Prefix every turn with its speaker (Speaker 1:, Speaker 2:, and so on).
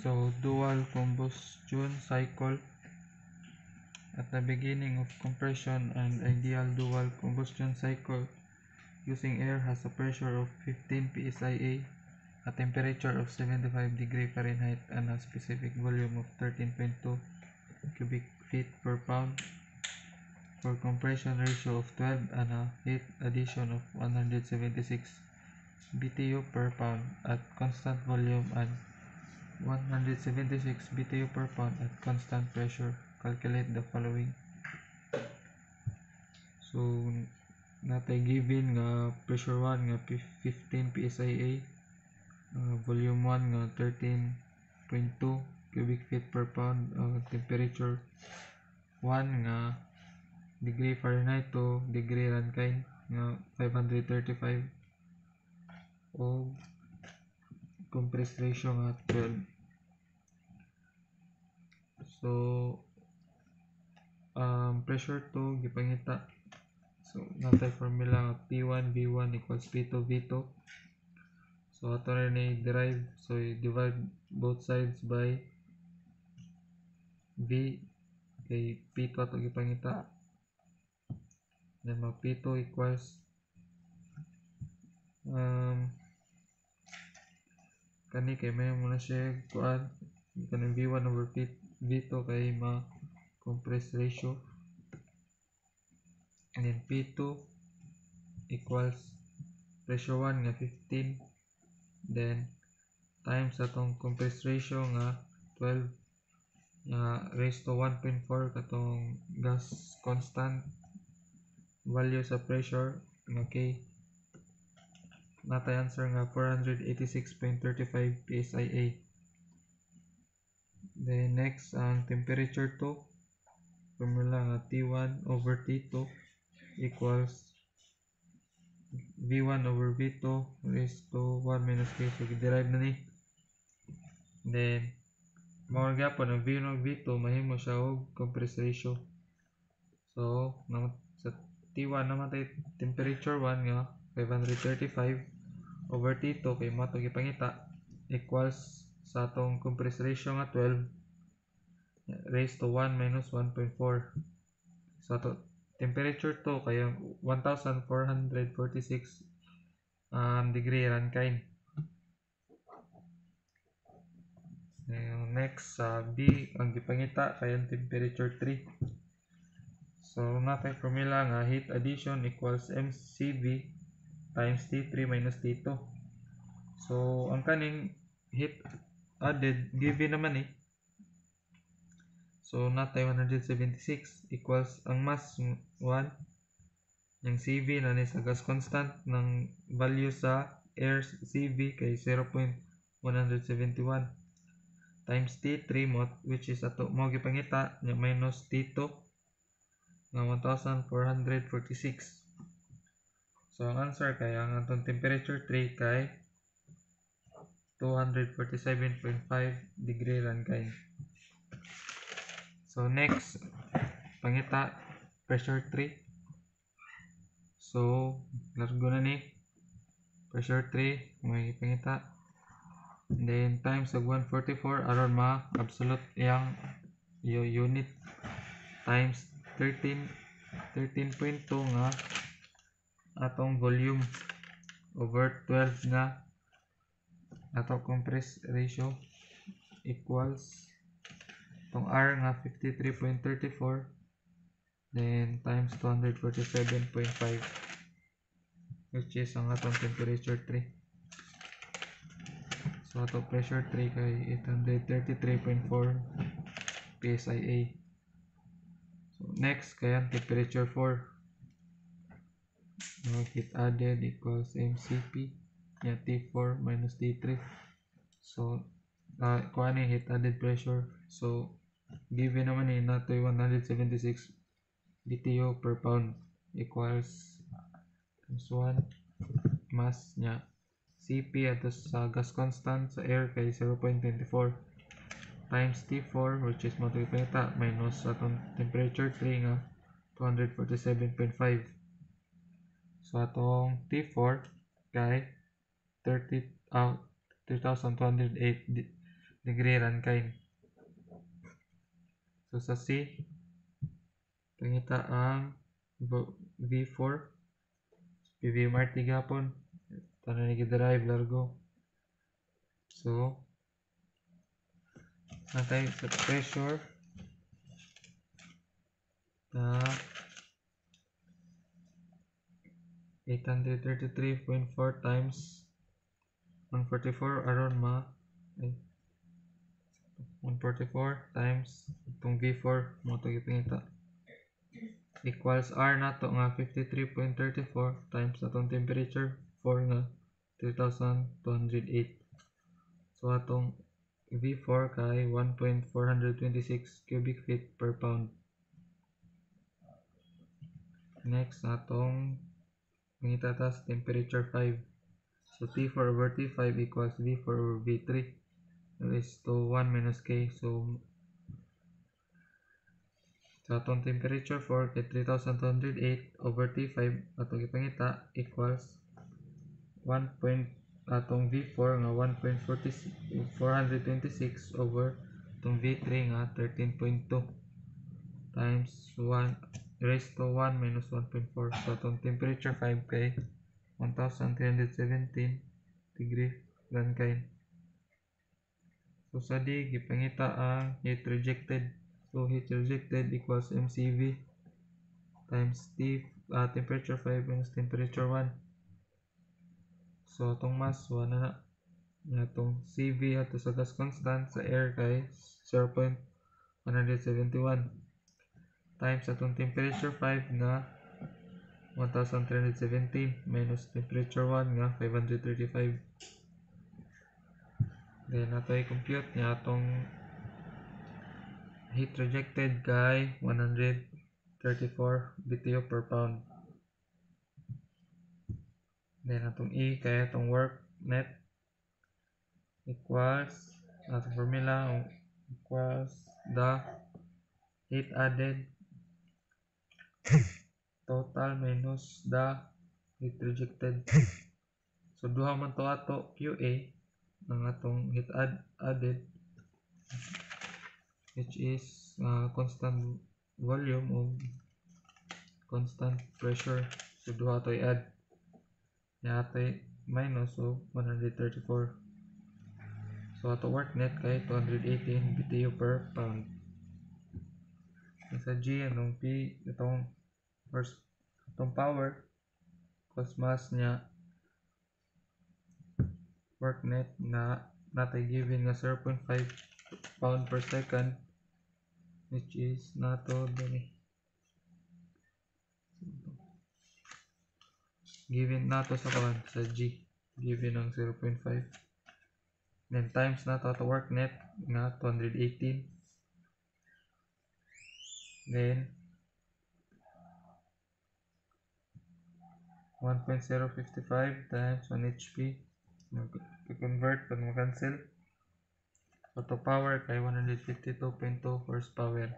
Speaker 1: So dual combustion cycle. At the beginning of compression, an ideal dual combustion cycle using air has a pressure of 15 psia, a temperature of 75 degree Fahrenheit, and a specific volume of 13.2 cubic feet per pound, for compression ratio of 12 and a heat addition of 176 BTU per pound at constant volume and 176 BTU per pound at constant pressure. Calculate the following. So natay given nga pressure 1 nga 15 psia, volume 1 nga 13.2 cubic feet per pound, temperature 1 nga degree Fahrenheit to degree Rankine nga 535, o compressed ratio nga 12. So pressure 2 gipangita. So natay formula nga P1 V1 equals P2 V2. So ato na ni derive. So divide both sides by V, kay P2 ato gipangita. Then mag P2 equals kani kay may muna siya kuan kanang V1 over V2 kay ma compress ratio, and then P2 equals pressure 1 nga 15, then times atong compress ratio nga 12 nga raised to 1.4 katong gas constant value sa pressure nga K. Natay answer nga 486.35 psia. Then next ang temperature 2, formula nga T1 over T2 equals V1 over V2 raised to 1 minus K. So derive na ni. Then more gyapon ang V1 over V2 mahimo siya og compress ratio. So sa T1 naman tay temperature 1 nga 535 over T2 kay mato gipangita equals sa atong compress ratio nga 12 raised to 1 minus 1.4. So ato temperature 2 kay 1446 degree Rankine. Next sa B ang gipangita kay ang temperature 3. So natay formula nga heat addition equals mCv times T3 minus T2. So ang kaning heat added given naman eh. So natay 176 equals ang mass 1, yung CV na ni sa gas constant ng value sa air CV kay 0.171 times T3 mo, which is ato mo gipangita nga minus T2 nga 1446. So ang answer kay ang atong temperature 3 kay 247.5 degree Rankine. So next pangita pressure 3. So largo na ni pressure 3 may pangita, and then times of 144 aron ma absolute yang unit times 13.2 nga atong volume over 12 nga ato compress ratio equals itong R nga 53.34 then times 247.5, which is ang atong temperature 3. So atong pressure 3 kay 833.4 psia. So next kay ang temperature 4. Heat added equals mCp nga T4 minus T3. So kuha ni heat added pressure. So given naman ni natoy 176 BTU per pound equals times 1 mass nya Cp ato sa gas constant sa air kay 0.24 times T4, which is mo ito ipangita minus atong temperature 3 nga 247.5. So atong T4 kay 3208 degree Rankine. So sa C, pangita ang V4, PV gapon, tanan ni derive largo. So, natay sa pressure na 833.4 times 144 aron 144 times itong V4 mo ito ipingita equals R na to nga 53.34 times atong temperature 4 nga 3,208. So atong V4 kay 1.426 cubic feet per pound. Next atong pangita ta sa temperature 5. So T4 over T5 equals V4 over V3 raised to 1 minus K. So sa atong temperature 4 kay 3,208 over T5 atong ipangita equals 1. Atong V4 nga 1.426 over atong V3 nga 13.2 times 1 raised to 1 minus 1.4. So atong temperature 5 kay 1,317 degree Rankine. So sa D, gipangita ang heat rejected. So heat rejected equals MCV times temperature 5 minus temperature 1. So atong mass 1 na atong CV ato sa gas constant sa air kay 0.171 times atong temperature 5 nga 1,317 minus temperature 1 nga 535. Then ato i-compute niya atong heat rejected kay 134 BTU per pound. Then atong E kay atong work net equals atong formula equals the heat added total minus the heat rejected. So duha man to ato QA ng atong heat added which is constant volume o constant pressure. So duha to i-add niya ato minus of 134. So ato work net kay 218 BTU per pound. Sa G anong P itong first itong power cos mass niya work net na natay given nga 0.5 pound per second which is nato dali given nato sa kawan sa G given ang 0.5 then times nato ato work net nga 218 then 1.055 times 1 HP mag-convert pag mag-cancel. So to power kay 152.2 horsepower.